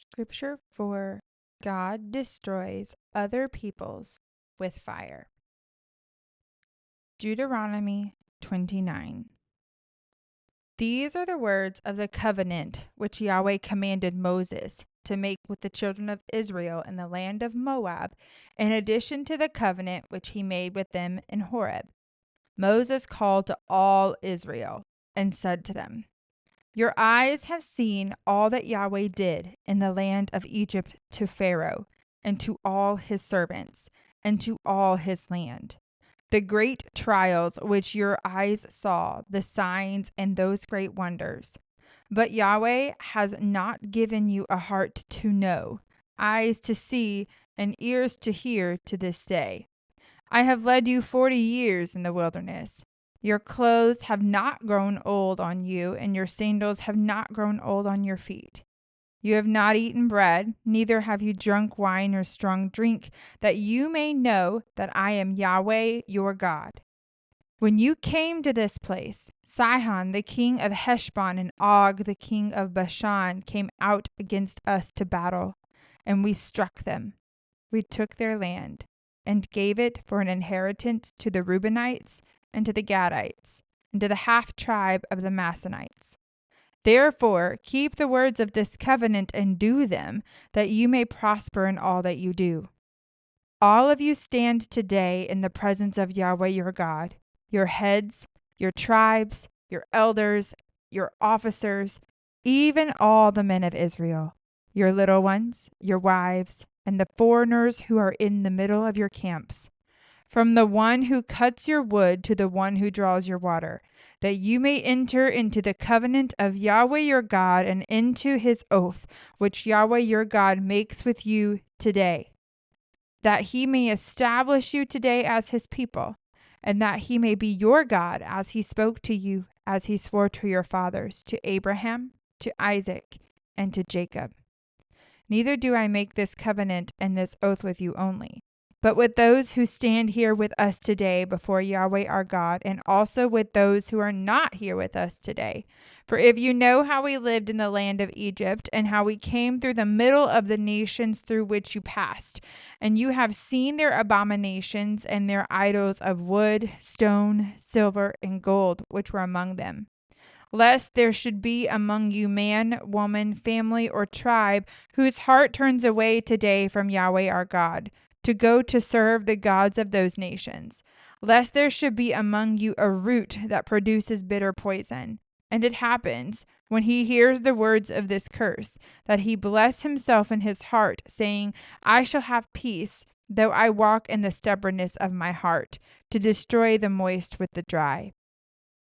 Scripture for God destroys other peoples with fire. Deuteronomy 29. These are the words of the covenant which Yahweh commanded Moses to make with the children of Israel in the land of Moab, in addition to the covenant which he made with them in Horeb. Moses called to all Israel and said to them, Your eyes have seen all that Yahweh did in the land of Egypt to Pharaoh, and to all his servants, and to all his land. The great trials which your eyes saw, the signs and those great wonders. But Yahweh has not given you a heart to know, eyes to see, and ears to hear to this day. I have led you 40 years in the wilderness. Your clothes have not grown old on you, and your sandals have not grown old on your feet. You have not eaten bread, neither have you drunk wine or strong drink, that you may know that I am Yahweh your God. When you came to this place, Sihon the king of Heshbon and Og the king of Bashan came out against us to battle, and we struck them. We took their land, and gave it for an inheritance to the Reubenites, and to the Gadites, and to the half tribe of the Manassites. Therefore, keep the words of this covenant and do them, that you may prosper in all that you do. All of you stand today in the presence of Yahweh your God, your heads, your tribes, your elders, your officers, even all the men of Israel, your little ones, your wives, and the foreigners who are in the middle of your camps, from the one who cuts your wood to the one who draws your water, that you may enter into the covenant of Yahweh your God and into his oath, which Yahweh your God makes with you today, that he may establish you today as his people, and that he may be your God as he spoke to you, as he swore to your fathers, to Abraham, to Isaac, and to Jacob. Neither do I make this covenant and this oath with you only, but with those who stand here with us today before Yahweh our God, and also with those who are not here with us today. For if you know how we lived in the land of Egypt, and how we came through the middle of the nations through which you passed, and you have seen their abominations and their idols of wood, stone, silver, and gold, which were among them, lest there should be among you man, woman, family, or tribe, whose heart turns away today from Yahweh our God, to go to serve the gods of those nations, lest there should be among you a root that produces bitter poison. And it happens, when he hears the words of this curse, that he bless himself in his heart, saying, I shall have peace, though I walk in the stubbornness of my heart, to destroy the moist with the dry.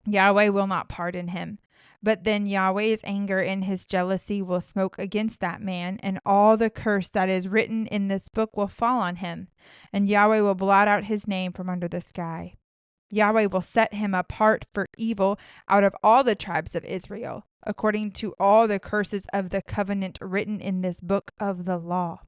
Yahweh will not pardon him. But then Yahweh's anger and his jealousy will smoke against that man, and all the curse that is written in this book will fall on him, and Yahweh will blot out his name from under the sky. Yahweh will set him apart for evil out of all the tribes of Israel, according to all the curses of the covenant written in this book of the law.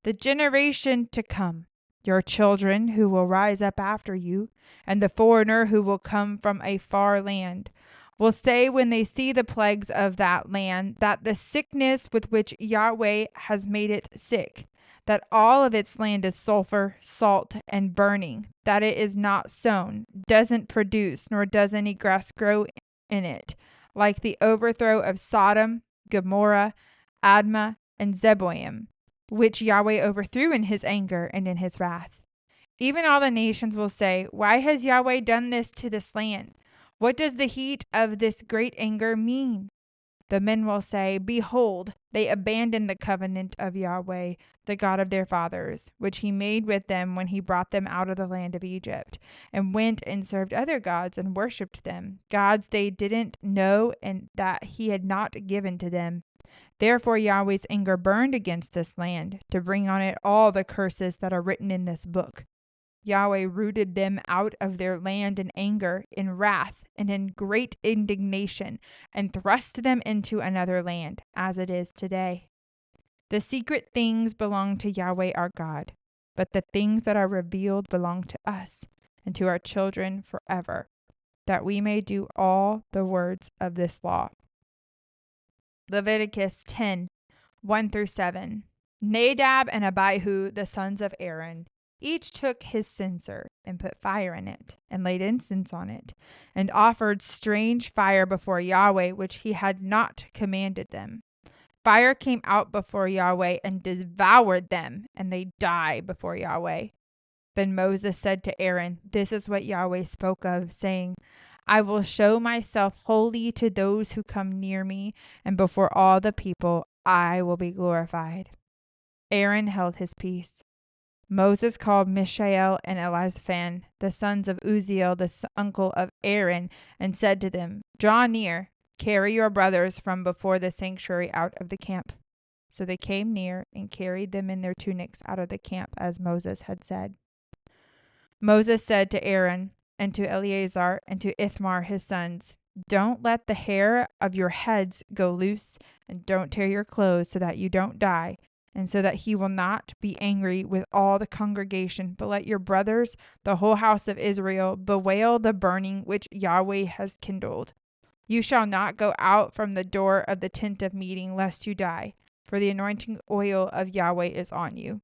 The generation to come, your children who will rise up after you, and the foreigner who will come from a far land, will say when they see the plagues of that land, that the sickness with which Yahweh has made it sick, that all of its land is sulfur, salt, and burning, that it is not sown, doesn't produce, nor does any grass grow in it, like the overthrow of Sodom, Gomorrah, Admah, and Zeboim, which Yahweh overthrew in his anger and in his wrath. Even all the nations will say, Why has Yahweh done this to this land? What does the heat of this great anger mean? The men will say, Behold, they abandoned the covenant of Yahweh, the God of their fathers, which he made with them when he brought them out of the land of Egypt, and went and served other gods and worshipped them, gods they didn't know and that he had not given to them. Therefore Yahweh's anger burned against this land, to bring on it all the curses that are written in this book. Yahweh rooted them out of their land in anger, in wrath, and in great indignation, and thrust them into another land, as it is today. The secret things belong to Yahweh our God, but the things that are revealed belong to us and to our children forever, that we may do all the words of this law. Leviticus 10, 1 through 7. Nadab and Abihu, the sons of Aaron, each took his censer and put fire in it and laid incense on it and offered strange fire before Yahweh, which he had not commanded them. Fire came out before Yahweh and devoured them, and they died before Yahweh. Then Moses said to Aaron, "This is what Yahweh spoke of, saying, I will show myself holy to those who come near me, and before all the people I will be glorified." Aaron held his peace. Moses called Mishael and Elizaphan, the sons of Uzziel, the uncle of Aaron, and said to them, "Draw near, carry your brothers from before the sanctuary out of the camp." So they came near and carried them in their tunics out of the camp, as Moses had said. Moses said to Aaron and to Eleazar and to Ithamar his sons, "Don't let the hair of your heads go loose, and don't tear your clothes so that you don't die, and so that he will not be angry with all the congregation, but let your brothers, the whole house of Israel, bewail the burning which Yahweh has kindled. You shall not go out from the door of the tent of meeting, lest you die, for the anointing oil of Yahweh is on you."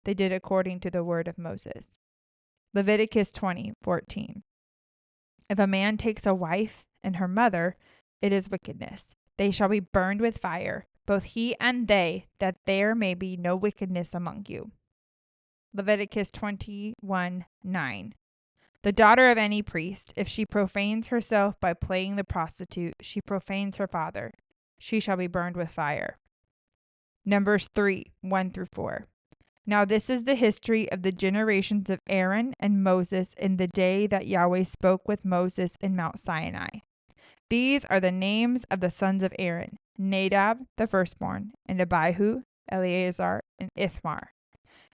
They did according to the word of Moses. Leviticus 20:14. If a man takes a wife and her mother, it is wickedness. They shall be burned with fire, both he and they, that there may be no wickedness among you. Leviticus 21:9. The daughter of any priest, if she profanes herself by playing the prostitute, she profanes her father. She shall be burned with fire. Numbers 3:1 through 4. Now this is the history of the generations of Aaron and Moses in the day that Yahweh spoke with Moses in Mount Sinai. These are the names of the sons of Aaron: Nadab, the firstborn, and Abihu, Eleazar, and Ithamar.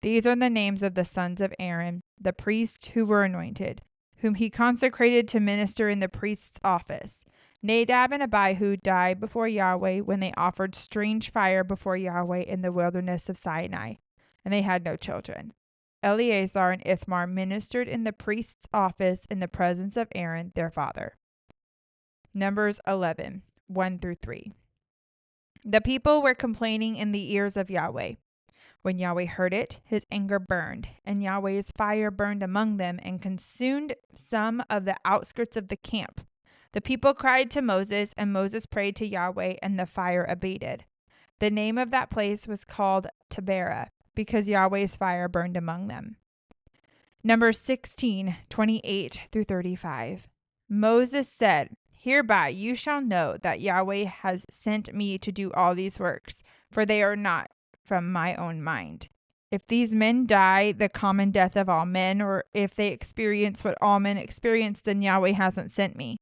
These are the names of the sons of Aaron, the priests who were anointed, whom he consecrated to minister in the priest's office. Nadab and Abihu died before Yahweh when they offered strange fire before Yahweh in the wilderness of Sinai, and they had no children. Eleazar and Ithamar ministered in the priest's office in the presence of Aaron, their father. Numbers 11:1 through 3. The people were complaining in the ears of Yahweh. When Yahweh heard it, his anger burned, and Yahweh's fire burned among them and consumed some of the outskirts of the camp. The people cried to Moses, and Moses prayed to Yahweh, and the fire abated. The name of that place was called Taberah, because Yahweh's fire burned among them. Numbers 16:28 through 35. Moses said, "Hereby you shall know that Yahweh has sent me to do all these works, for they are not from my own mind. If these men die the common death of all men, or if they experience what all men experience, then Yahweh hasn't sent me.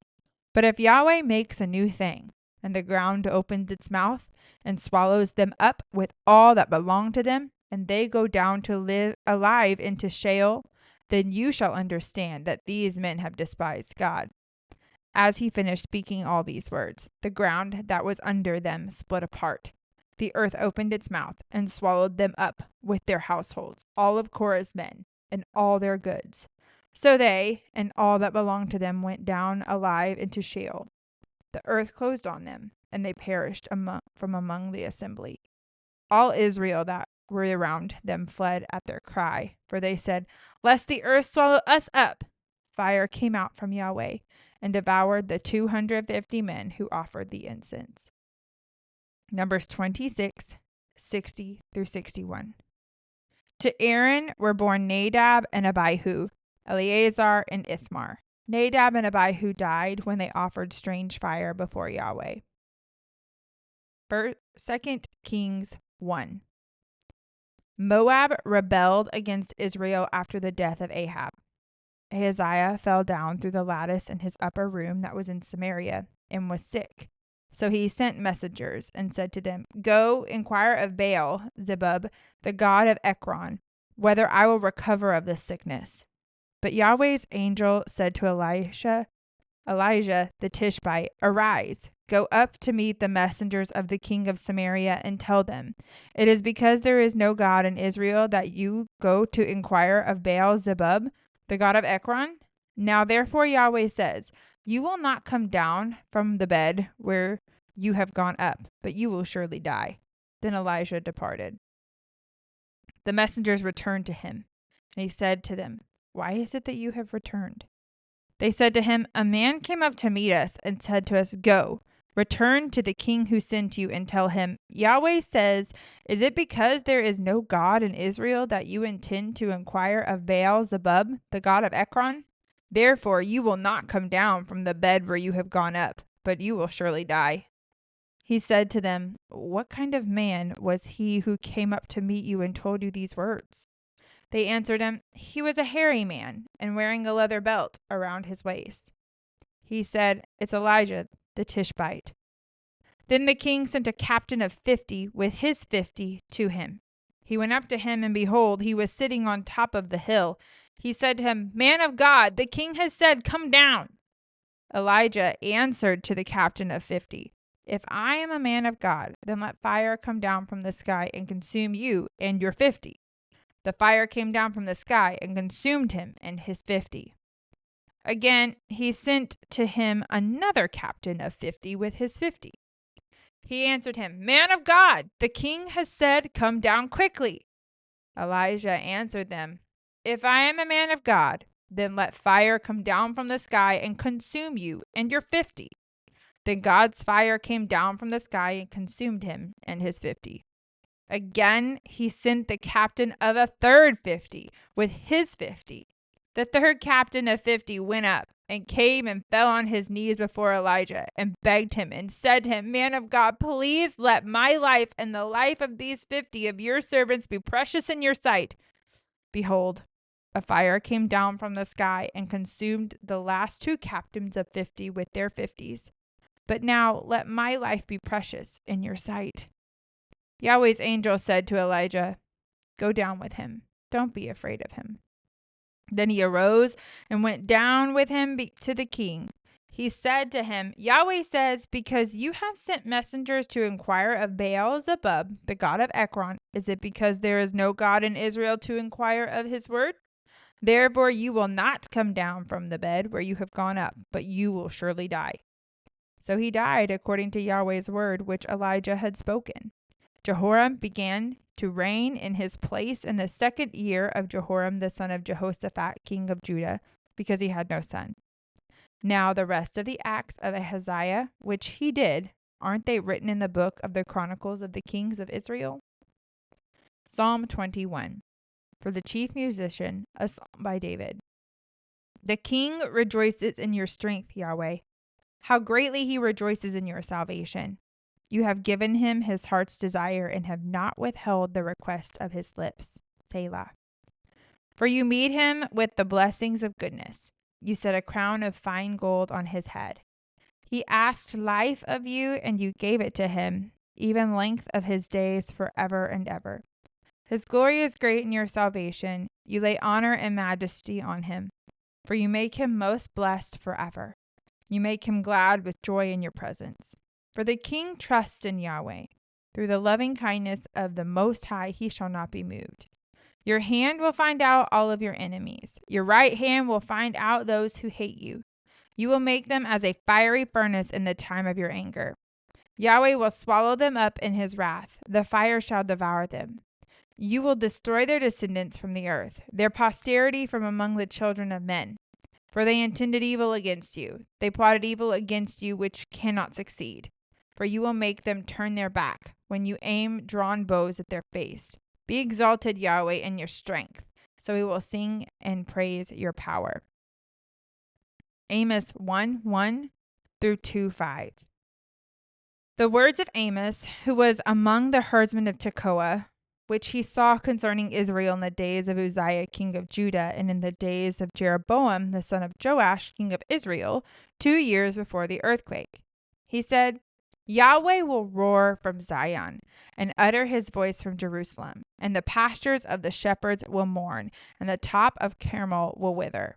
But if Yahweh makes a new thing, and the ground opens its mouth and swallows them up with all that belong to them, and they go down to live alive into Sheol, then you shall understand that these men have despised God." As he finished speaking all these words, the ground that was under them split apart. The earth opened its mouth and swallowed them up with their households, all of Korah's men, and all their goods. So they and all that belonged to them went down alive into Sheol. The earth closed on them, and they perished from among the assembly. All Israel that were around them fled at their cry, for they said, "Lest the earth swallow us up." Fire came out from Yahweh and devoured the 250 men who offered the incense. Numbers 26:60 through 61. To Aaron were born Nadab and Abihu, Eleazar and Ithamar. Nadab and Abihu died when they offered strange fire before Yahweh. 2 Kings 1. Moab rebelled against Israel after the death of Ahab. Ahaziah fell down through the lattice in his upper room that was in Samaria and was sick. So he sent messengers and said to them, "Go inquire of Baal Zebub, the god of Ekron, whether I will recover of this sickness." But Yahweh's angel said to Elijah the Tishbite, "Arise, go up to meet the messengers of the king of Samaria and tell them, it is because there is no God in Israel that you go to inquire of Baal Zebub, the god of Ekron? Now therefore Yahweh says, you will not come down from the bed where you have gone up, but you will surely die." Then Elijah departed. The messengers returned to him, and he said to them, "Why is it that you have returned?" They said to him, "A man came up to meet us and said to us, 'Go, return to the king who sent you and tell him, Yahweh says, is it because there is no God in Israel that you intend to inquire of Baal-zebub, the god of Ekron? Therefore you will not come down from the bed where you have gone up, but you will surely die.'" He said to them, "What kind of man was he who came up to meet you and told you these words?" They answered him, "He was a hairy man and wearing a leather belt around his waist." He said, "It's Elijah the Tishbite." Then the king sent a captain of 50 with his 50 to him. He went up to him, and behold, he was sitting on top of the hill. He said to him, "Man of God, the king has said, 'Come down.'" Elijah answered to the captain of 50, "If I am a man of God, then let fire come down from the sky and consume you and your 50. The fire came down from the sky and consumed him and his 50. Again, he sent to him another captain of 50 with his 50. He answered him, "Man of God, the king has said, 'Come down quickly.'" Elijah answered them, "If I am a man of God, then let fire come down from the sky and consume you and your 50. Then God's fire came down from the sky and consumed him and his 50. Again, he sent the captain of a third 50 with his 50. The third captain of 50 went up and came and fell on his knees before Elijah and begged him and said to him, "Man of God, please let my life and the life of these 50 of your servants be precious in your sight." Behold, a fire came down from the sky and consumed the last two captains of 50 with their 50s. But now let my life be precious in your sight. Yahweh's angel said to Elijah, "Go down with him. Don't be afraid of him." Then he arose and went down with him to the king. He said to him, "Yahweh says, because you have sent messengers to inquire of Baal-zebub, the god of Ekron, is it because there is no God in Israel to inquire of his word? Therefore you will not come down from the bed where you have gone up, but you will surely die." So he died according to Yahweh's word, which Elijah had spoken. Jehoram began to reign in his place in the 2nd year of Jehoram the son of Jehoshaphat, king of Judah, because he had no son. Now the rest of the acts of Ahaziah, which he did, aren't they written in the book of the Chronicles of the Kings of Israel? Psalm 21. For the chief musician, a psalm by David. The king rejoices in your strength, Yahweh. How greatly he rejoices in your salvation. You have given him his heart's desire and have not withheld the request of his lips. Selah. For you meet him with the blessings of goodness. You set a crown of fine gold on his head. He asked life of you, and you gave it to him, even length of his days forever and ever. His glory is great in your salvation. You lay honor and majesty on him, for you make him most blessed forever. You make him glad with joy in your presence. For the king trusts in Yahweh. Through the loving kindness of the Most High, he shall not be moved. Your hand will find out all of your enemies. Your right hand will find out those who hate you. You will make them as a fiery furnace in the time of your anger. Yahweh will swallow them up in his wrath. The fire shall devour them. You will destroy their descendants from the earth, their posterity from among the children of men. For they intended evil against you. They plotted evil against you, which cannot succeed. For you will make them turn their back when you aim drawn bows at their face. Be exalted, Yahweh, in your strength, so we will sing and praise your power. Amos 1:1 through 2:5. The words of Amos, who was among the herdsmen of Tekoa, which he saw concerning Israel in the days of Uzziah, king of Judah, and in the days of Jeroboam, the son of Joash, king of Israel, 2 years before the earthquake. He said, Yahweh will roar from Zion and utter his voice from Jerusalem, and the pastures of the shepherds will mourn, and the top of Carmel will wither.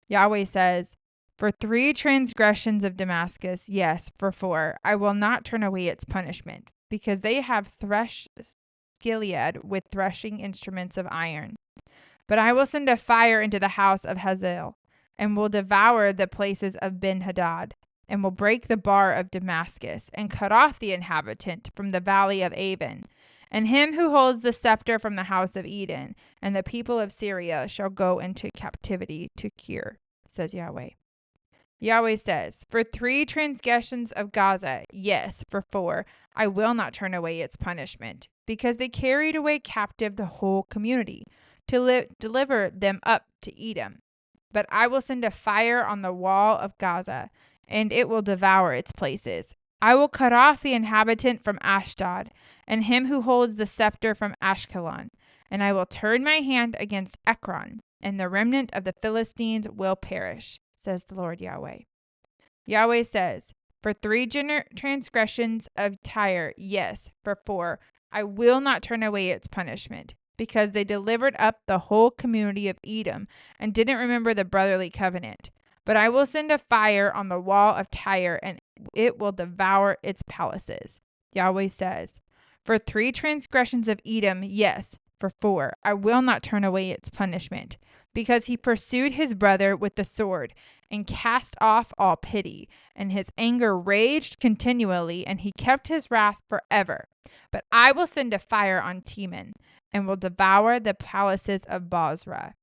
Yahweh says, for 3 transgressions of Damascus, yes, for 4, I will not turn away its punishment, because they have threshed Gilead with threshing instruments of iron. But I will send a fire into the house of Hazael, and will devour the places of Ben-Hadad, and will break the bar of Damascus, and cut off the inhabitant from the valley of Avon, and him who holds the scepter from the house of Eden, and the people of Syria shall go into captivity to Kir, says Yahweh. Yahweh says, for 3 transgressions of Gaza, yes, for 4, I will not turn away its punishment, because they carried away captive the whole community, to deliver them up to Edom. But I will send a fire on the wall of Gaza, and it will devour its places. I will cut off the inhabitant from Ashdod, and him who holds the scepter from Ashkelon. And I will turn my hand against Ekron, and the remnant of the Philistines will perish, says the Lord Yahweh. Yahweh says, for 3 transgressions of Tyre, yes, for 4, I will not turn away its punishment, because they delivered up the whole community of Edom and didn't remember the brotherly covenant. But I will send a fire on the wall of Tyre, and it will devour its palaces. Yahweh says, for 3 transgressions of Edom, yes, for 4, I will not turn away its punishment, because he pursued his brother with the sword and cast off all pity, and his anger raged continually, and he kept his wrath forever. But I will send a fire on Teman, and will devour the palaces of Bozrah.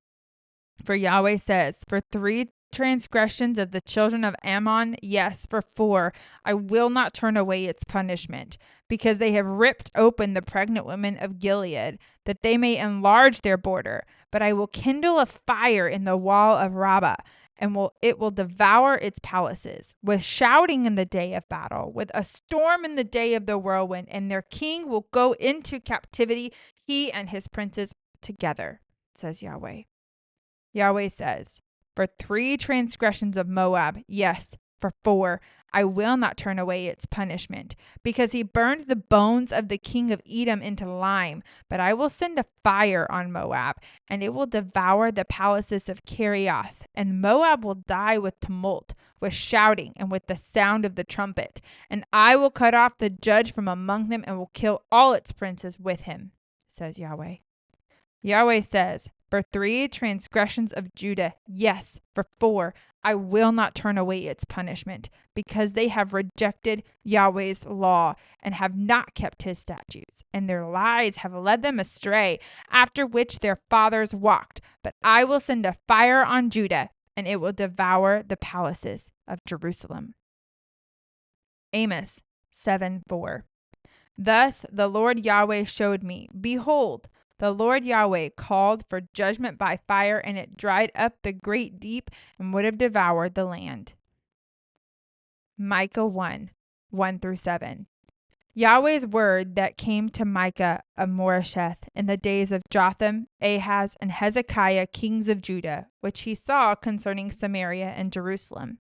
For Yahweh says, for 3 transgressions of the children of Ammon, yes, for 4, I will not turn away its punishment, because they have ripped open the pregnant women of Gilead, that they may enlarge their border. But I will kindle a fire in the wall of Rabbah, and it will devour its palaces, with shouting in the day of battle, with a storm in the day of the whirlwind, and their king will go into captivity, he and his princes together, says Yahweh. Yahweh says, for 3 transgressions of Moab, yes, for 4, I will not turn away its punishment, because he burned the bones of the king of Edom into lime. But I will send a fire on Moab, and it will devour the palaces of Kerioth, and Moab will die with tumult, with shouting, and with the sound of the trumpet. And I will cut off the judge from among them, and will kill all its princes with him, says Yahweh. Yahweh says, for 3 transgressions of Judah, yes, for 4, I will not turn away its punishment, because they have rejected Yahweh's law and have not kept his statutes, and their lies have led them astray, after which their fathers walked. But I will send a fire on Judah, and it will devour the palaces of Jerusalem. Amos 7:4. Thus the Lord Yahweh showed me, behold, the Lord Yahweh called for judgment by fire, and it dried up the great deep and would have devoured the land. Micah 1:1-7. Yahweh's word that came to Micah of Moresheth in the days of Jotham, Ahaz, and Hezekiah, kings of Judah, which he saw concerning Samaria and Jerusalem.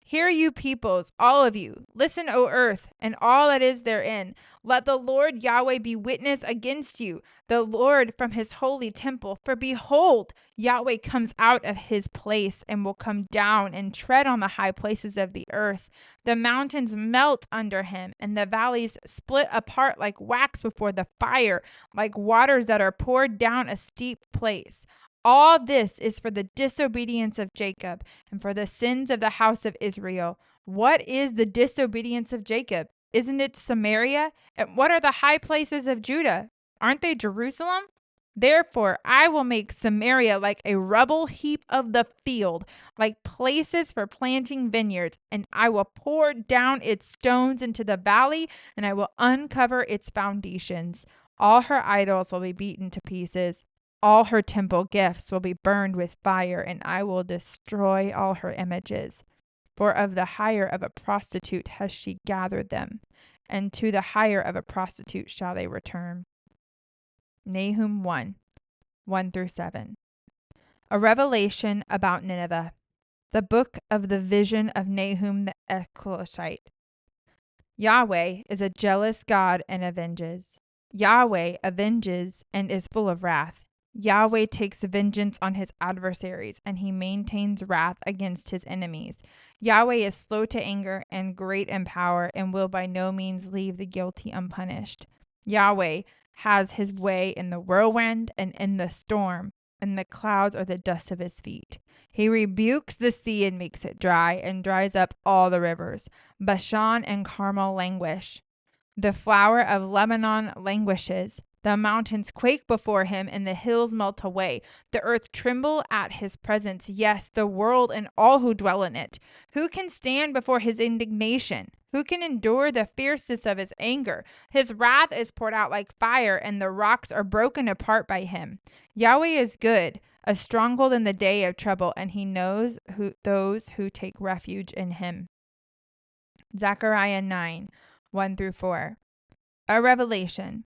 Hear, you peoples, all of you. Listen, O earth, and all that is therein. Let the Lord Yahweh be witness against you, the Lord from his holy temple. For behold, Yahweh comes out of his place and will come down and tread on the high places of the earth. The mountains melt under him, and the valleys split apart like wax before the fire, like waters that are poured down a steep place. All this is for the disobedience of Jacob and for the sins of the house of Israel. What is the disobedience of Jacob? Isn't it Samaria? And what are the high places of Judah? Aren't they Jerusalem? Therefore, I will make Samaria like a rubble heap of the field, like places for planting vineyards, and I will pour down its stones into the valley, and I will uncover its foundations. All her idols will be beaten to pieces. All her temple gifts will be burned with fire, and I will destroy all her images. For of the hire of a prostitute has she gathered them, and to the hire of a prostitute shall they return. Nahum 1:1-7. A revelation about Nineveh. The book of the vision of Nahum the Elkoshite. Yahweh is a jealous God and avenges. Yahweh avenges and is full of wrath. Yahweh takes vengeance on his adversaries, and he maintains wrath against his enemies. Yahweh is slow to anger and great in power, and will by no means leave the guilty unpunished. Yahweh has his way in the whirlwind and in the storm. and the clouds are the dust of his feet. He rebukes the sea and makes it dry, and dries up all the rivers. Bashan and Carmel languish. The flower of Lebanon languishes. The mountains quake before him, and the hills melt away. The earth tremble at his presence. Yes, the world and all who dwell in it. Who can stand before his indignation? Who can endure the fierceness of his anger? His wrath is poured out like fire, and the rocks are broken apart by him. Yahweh is good, a stronghold in the day of trouble, and he knows those who take refuge in him. Zechariah 9, 1-4. A revelation.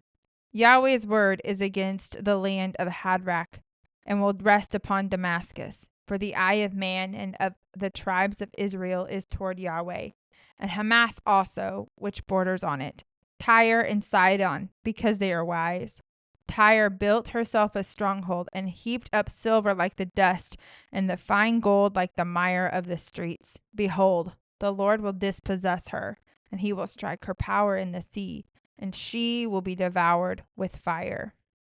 Yahweh's word is against the land of Hadrach, and will rest upon Damascus. For the eye of man and of the tribes of Israel is toward Yahweh, and Hamath also, which borders on it, Tyre and Sidon, because they are wise. Tyre built herself a stronghold, and heaped up silver like the dust, and the fine gold like the mire of the streets. Behold, the Lord will dispossess her, and he will strike her power in the sea, and she will be devoured with fire.